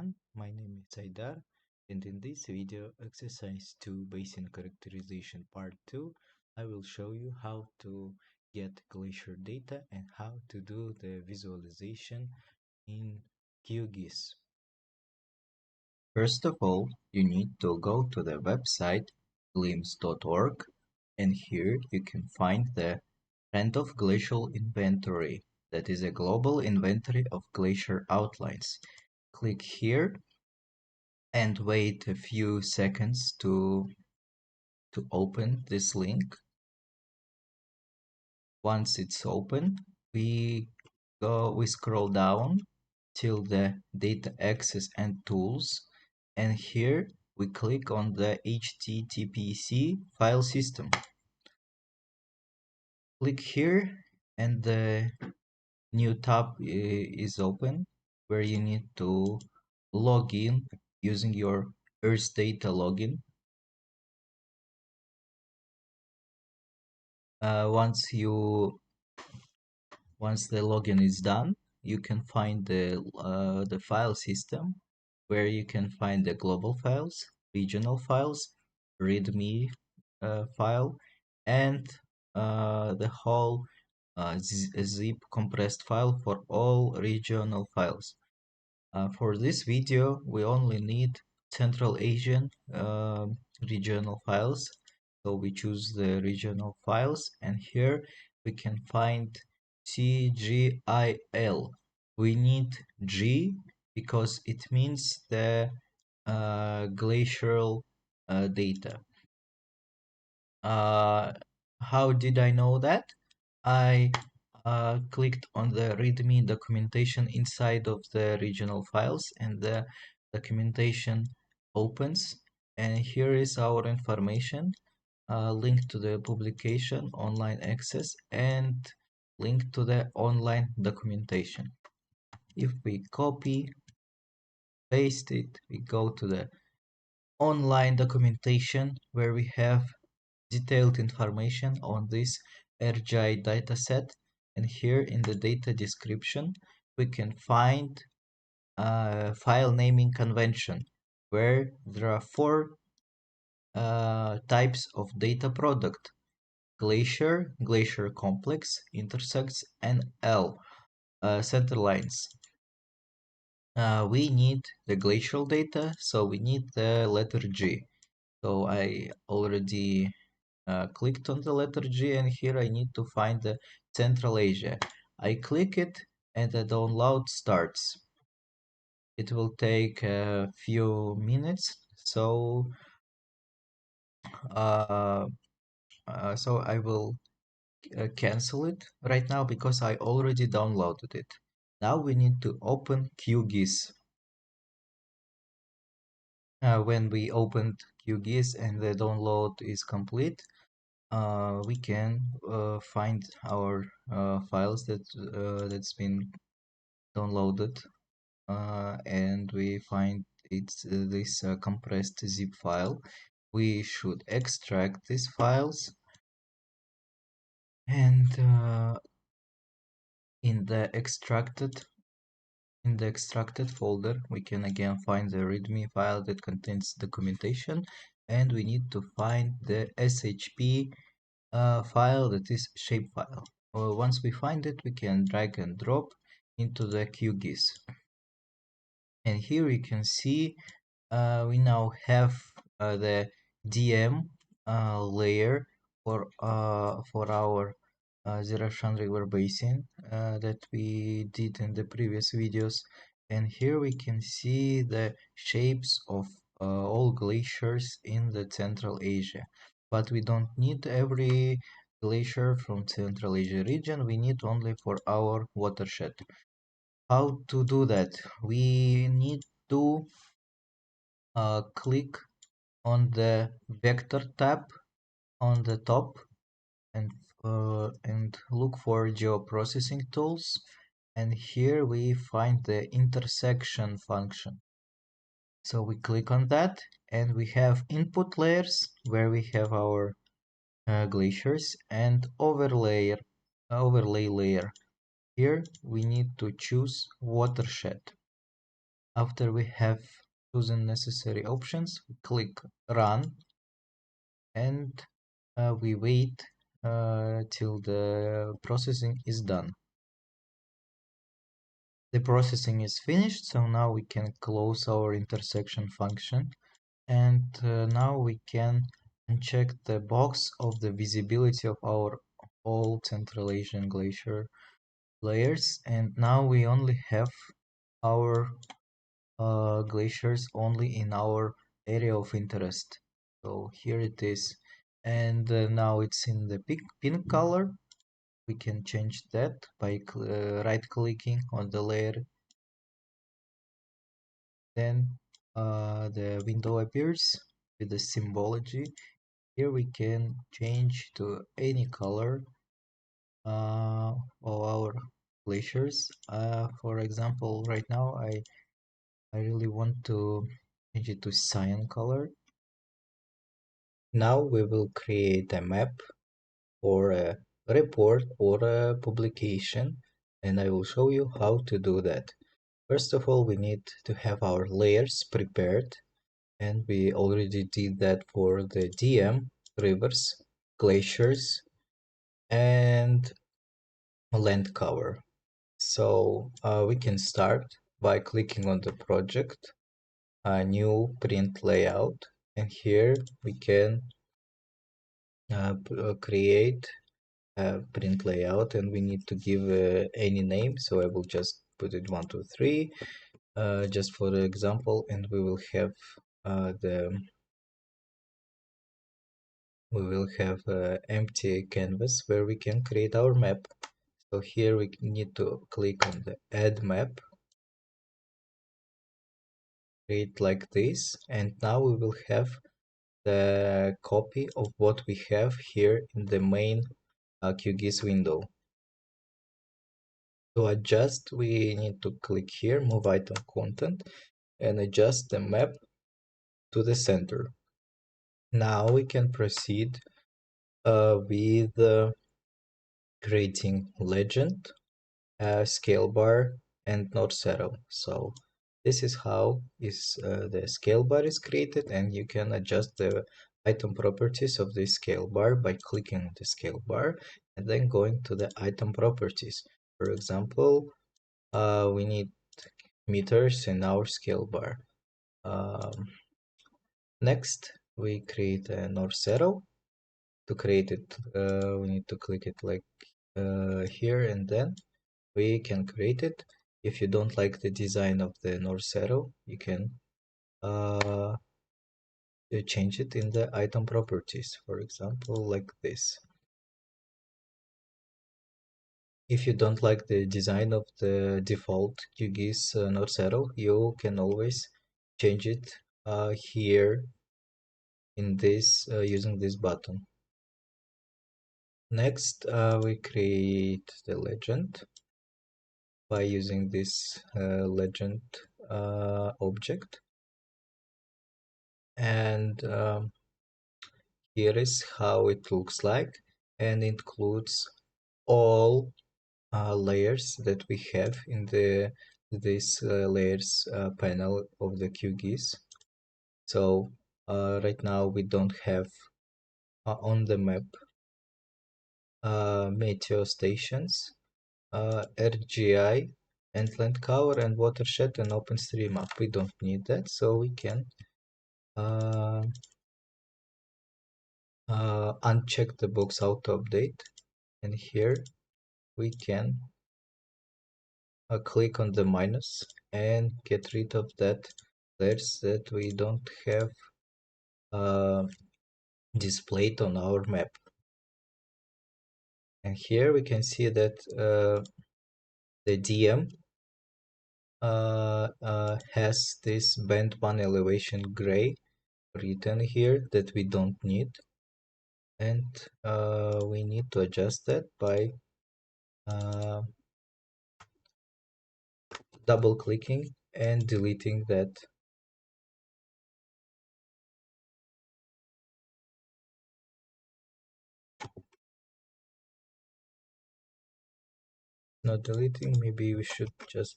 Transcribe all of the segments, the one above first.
everyone, my name is Aidar, and in this video exercise 2 Basin characterization part 2 I will show you how to get glacier data and how to do the visualization in QGIS. First of all, you need to go to the website GLIMS.org, and here you can find the Trend of Glacial Inventory, that is a global inventory of glacier outlines. Click here and wait a few seconds to open this link. Once it's open, we scroll down till the data access and tools, and here we click on the HTTPC file system. Click here and the new tab is open where you need to log in using your Earth Data login. Once the login is done, you can find the file system where you can find the global files, regional files, readme file, and the whole zip compressed file for all regional files. For this video, we only need Central Asian regional files. So we choose the regional files, and here we can find CGIL. We need G because it means the glacial data. How did I know that? I clicked on the README documentation inside of the regional files, and the documentation opens, and here is our information, link to the publication, online access, and link to the online documentation. If we copy, paste it, we go to the online documentation where we have detailed information on this RGI dataset, and here in the data description we can find file naming convention where there are four types of data product: glacier, glacier complex, intersects, and L, center lines. We need the glacial data, so we need the letter G. So I already clicked on the letter G, and here I need to find the Central Asia. I click it and the download starts. It will take a few minutes, so I will cancel it right now because I already downloaded it. Now we need to open QGIS. When we opened QGIS and the download is complete, we can find our files that's been downloaded, and we find it's this compressed zip file. We should extract these files, and in the extracted folder we can again find the readme file that contains documentation, and we need to find the shp file, that is shapefile. Once we find it, we can drag and drop into the QGIS, and here you can see we now have the DM layer for our Zerashan River Basin that we did in the previous videos, and here we can see the shapes of all glaciers in the Central Asia. But we don't need every glacier from Central Asia region, we need only for our watershed. How to do that? We need to click on the vector tab on the top, and look for geoprocessing tools, and here we find the intersection function. So we click on that, and we have input layers where we have our glaciers, and overlay layer. Here we need to choose watershed. After we have chosen necessary options, we click Run, and we wait till the processing is done. The processing is finished, so now we can close our intersection function, and now we can uncheck the box of the visibility of our all Central Asian glacier layers, and now we only have our glaciers only in our area of interest. So here it is, and now it's in the pink color. We can change that by right clicking on the layer. Then the window appears with the symbology. Here we can change to any color of our glaciers. For example, right now I really want to change it to cyan color. Now we will create a map or a report or a publication, and I will show you how to do that. First of all, we need to have our layers prepared, and we already did that for the DM, rivers, glaciers, and land cover. So we can start by clicking on the project, a new print layout, and here we can create a print layout, and we need to give any name. So I will just put it 1, 2, 3, just for the example, and we will have empty canvas where we can create our map. So here we need to click on the add map, create like this, and now we will have the copy of what we have here in the main QGIS window. To adjust, we need to click here, move item content, and adjust the map to the center. Now we can proceed with creating legend, scale bar, and north arrow. So this is how the scale bar is created, and you can adjust the item properties of the scale bar by clicking the scale bar and then going to the item properties. For example, we need meters in our scale bar. Next, we create a north arrow. To create it, we need to click it like here, and then we can create it. If you don't like the design of the north arrow, you can change it in the item properties, for example, like this. If you don't like the design of the default QGIS north arrow, you can always change it here in this using this button. Next, we create the legend by using this legend object, and here is how it looks like, and includes all layers that we have in this layers panel of the QGIS. So right now we don't have on the map meteo stations, RGI, and land cover, and watershed, and OpenStreetMap. We don't need that, so we can uncheck the box auto update, and here we can click on the minus and get rid of that layers that we don't have displayed on our map. And here we can see that the DM has this band 1 elevation gray written here that we don't need, and we need to adjust that by double clicking and deleting that. Not deleting, maybe we should just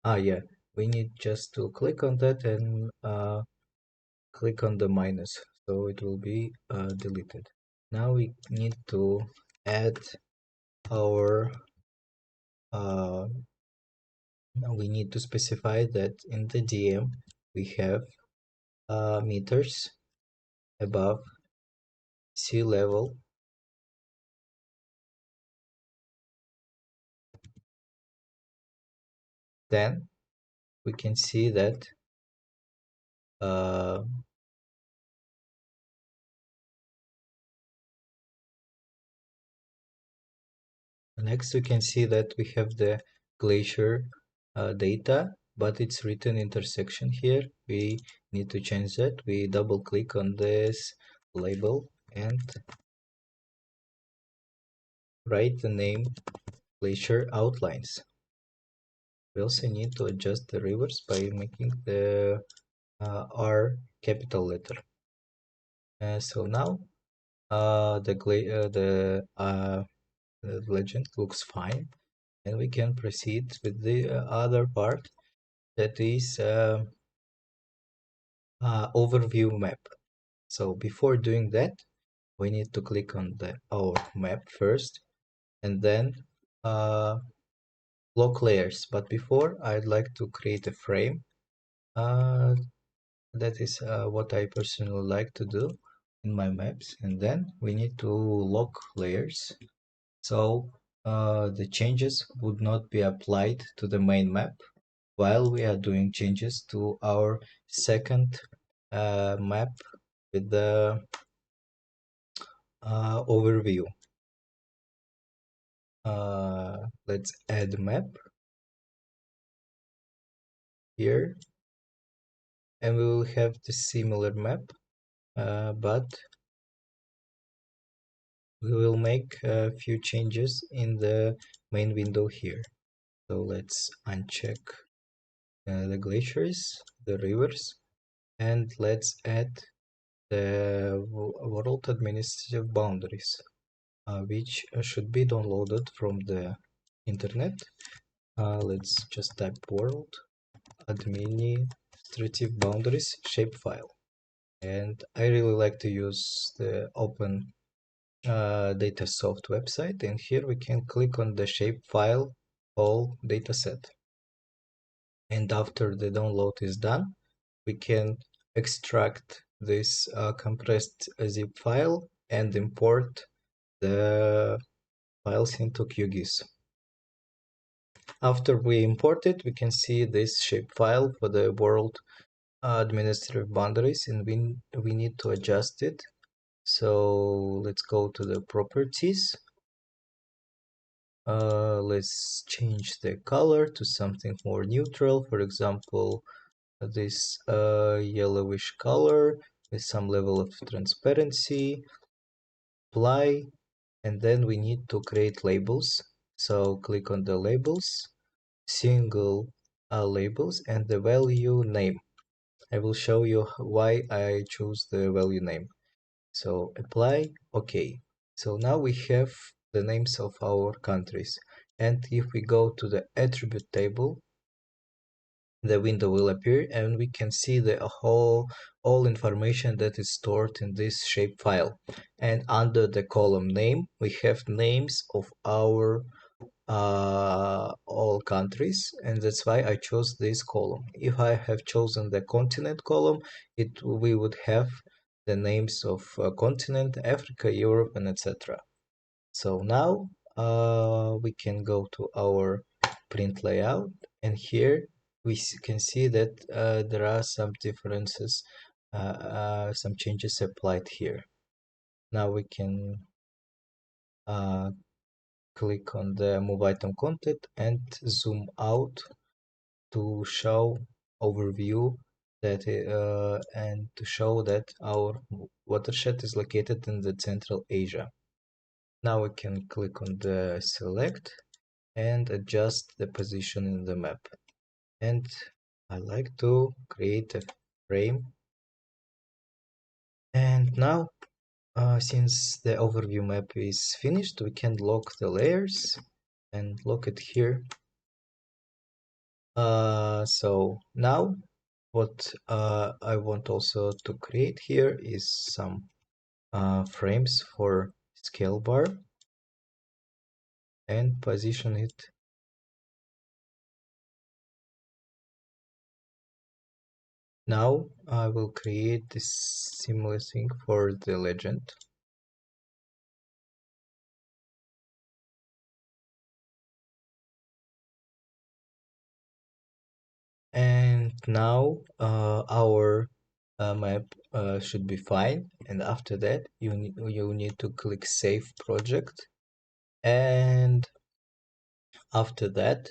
yeah, we need just to click on that and click on the minus, so it will be deleted. Now we need to add our now we need to specify that in the DM we have meters above sea level. Then we can see that uh, next we can see that we have the glacier data, but it's written intersection here. We need to change that. We double click on this label and write the name Glacier outlines. We also need to adjust the rivers by making the R capital letter. So now the legend looks fine, and we can proceed with the other part, that is overview map. So before doing that, we need to click on our map first, and then lock layers. But before, I'd like to create a frame. That is what I personally like to do in my maps. And then we need to lock layers, so the changes would not be applied to the main map while we are doing changes to our second map with the overview. Let's add map here, and we will have the similar map, but we will make a few changes in the main window here. So let's uncheck the glaciers, the rivers, and let's add the world administrative boundaries, which should be downloaded from the internet. Let's just type world administrative boundaries shapefile. And I really like to use the open Datasoft website, and here we can click on the shapefile all dataset. And after the download is done, we can extract this compressed zip file and import the files into QGIS. After we import it, we can see this shapefile for the world administrative boundaries, and we need to adjust it. So let's go to the properties. Let's change the color to something more neutral. For example, this yellowish color with some level of transparency. Apply, and then we need to create labels. So click on the labels, single labels, and the value name. I will show you why I choose the value name. So apply, OK. So now we have the names of our countries. And if we go to the attribute table, the window will appear, and we can see the all information that is stored in this shapefile. And under the column name, we have names of our all countries, and that's why I chose this column. If I have chosen the continent column, we would have the names of continent, Africa, Europe, and etc. So now we can go to our print layout, and here we can see that there are some differences, some changes applied here. Now we can click on the move item content and zoom out to show overview that and to show that our watershed is located in the Central Asia. Now we can click on the select and adjust the position in the map. And I like to create a frame. And now, since the overview map is finished, we can lock the layers and look at here. So now what I want also to create here is some frames for scale bar and position it. Now I will create this similar thing for the legend. And now our map should be fine. And after that, you need to click Save Project. And after that,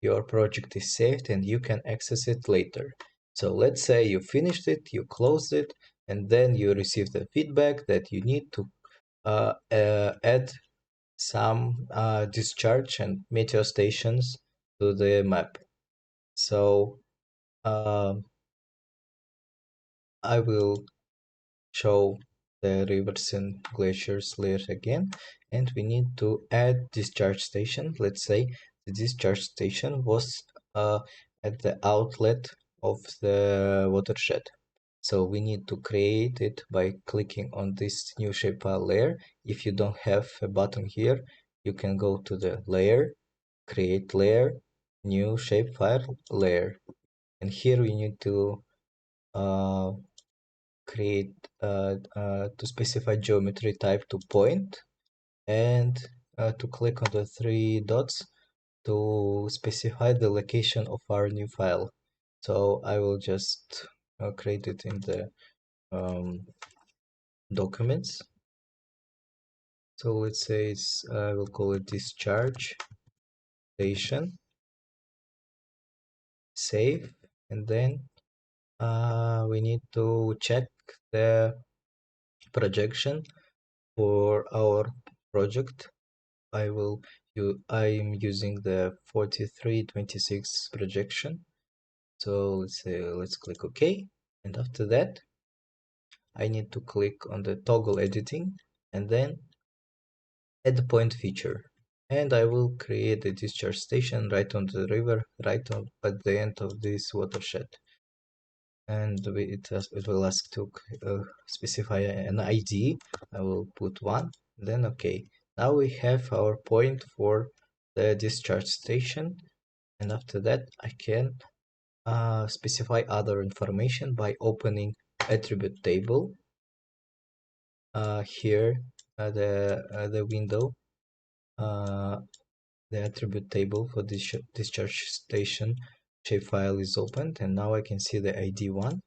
your project is saved and you can access it later. So let's say you finished it, you closed it, and then you receive the feedback that you need to add some discharge and meteor stations to the map. So I will show the rivers and glaciers layer again, and we need to add discharge station. Let's say the discharge station was at the outlet of the watershed. So we need to create it by clicking on this new shapefile layer. If you don't have a button here, you can go to the layer, create layer, new shapefile layer. And here we need to uh, create to specify geometry type to point, and to click on the three dots to specify the location of our new file. So I will just create it in the documents. So let's say I will call it discharge station, save, and then we need to check the projection for our project. I'm using the 4326 projection. So let's click OK. And after that, I need to click on the toggle editing and then add the point feature. And I will create a discharge station right on the river, at the end of this watershed. And it will ask to specify an ID. I will put 1, then OK. Now we have our point for the discharge station, and after that I can specify other information by opening attribute table. Here the window, the attribute table for this discharge station shapefile is opened, and now I can see the ID 1.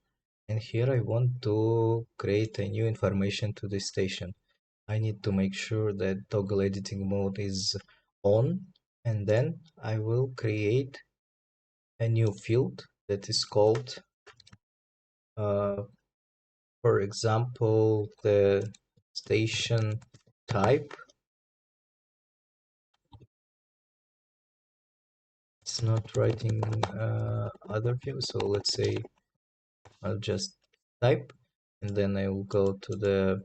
And here I want to create a new information to this station. I need to make sure that toggle editing mode is on, and then I will create a new field that is called, for example, the station type. It's not writing other fields, so let's say I'll just type, and then I will go to the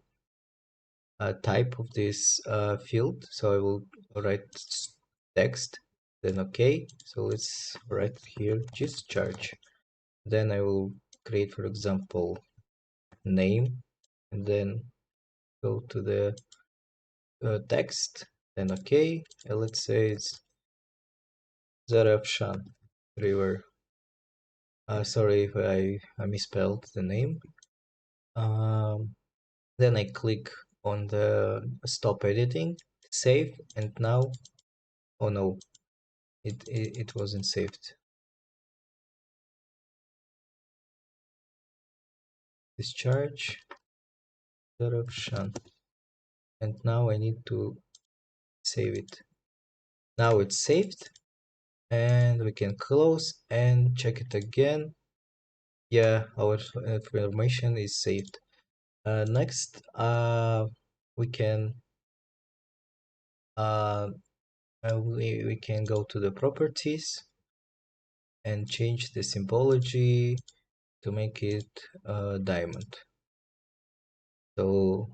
type of this field. So I will write text, then OK. So let's write here discharge. Then I will create, for example, name, and then go to the text, then OK. And let's say it's Zarafshan River. Sorry if I misspelled the name. Then I click on the stop editing, save, and now, oh no, it wasn't saved. Discharge Zarafshan. And now I need to save it. Now it's saved, and we can close and check it again. Yeah, our information is saved. Next, we can uh, we can go to the properties and change the symbology to make it diamond. So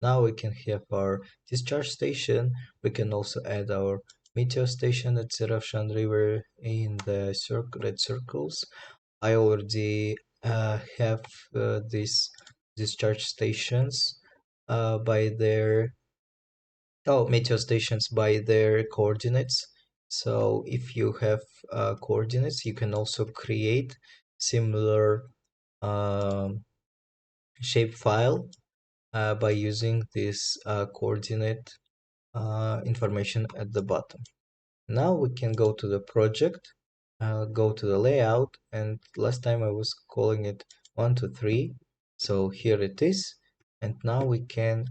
now we can have our discharge station. We can also add our meteor station at Zerafshan River in the red circles. I already have these discharge stations by their meteor stations by their coordinates. So if you have coordinates, you can also create similar um, shapefile by using this coordinate information at the bottom. Now we can go to the project, go to the layout, and last time I was calling it 1, 2, 3. So here it is, and now we can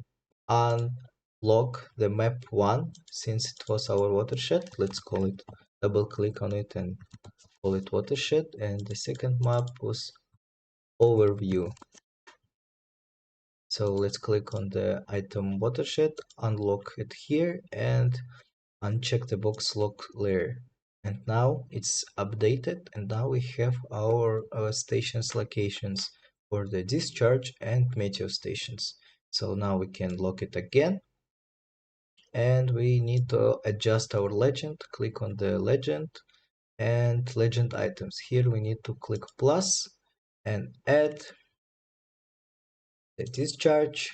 unlock the map 1 since it was our watershed. Let's call it, double click on it and call it watershed, and the second map was overview. So let's click on the item watershed, unlock it here, and uncheck the box lock layer. And now it's updated, and now we have our stations locations for the discharge and meteor stations. So now we can lock it again, and we need to adjust our legend. Click on the legend and legend items. Here we need to click plus and add the discharge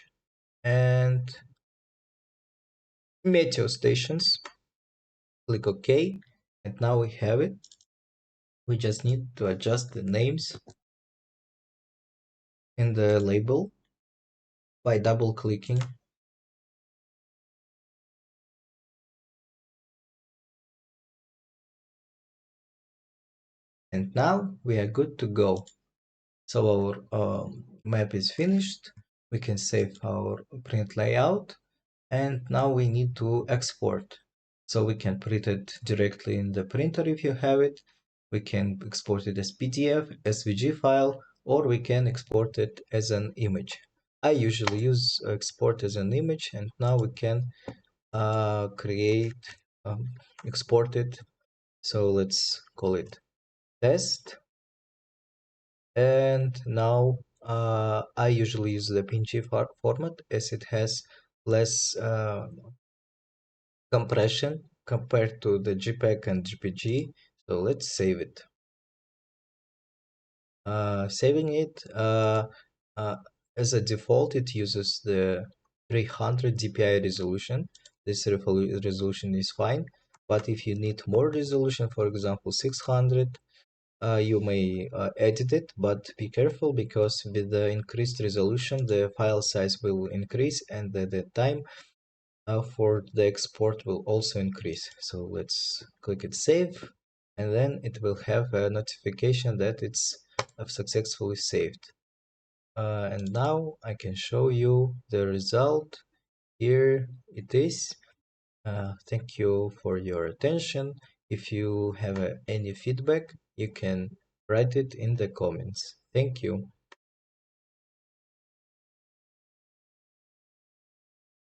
and meteor stations. Click OK, and now we have it. We just need to adjust the names in the label by double clicking. And now we are good to go. So our map is finished. We can save our print layout, and now we need to export. So we can print it directly in the printer if you have it. We can export it as PDF, SVG file, or we can export it as an image. I usually use export as an image, and now we can create, export it. So let's call it test. And now I usually use the PNG format as it has less compression compared to the JPEG and JPG. So let's save it. Saving it as a default, it uses the 300 dpi resolution. This resolution is fine, but if you need more resolution, for example 600, you may edit it, but be careful because with the increased resolution the file size will increase and the time for the export will also increase. So let's click it save, and then it will have a notification that it's successfully saved. And now I can show you the result. Here it is. Thank you for your attention. If you have any feedback, you can write it in the comments. Thank you.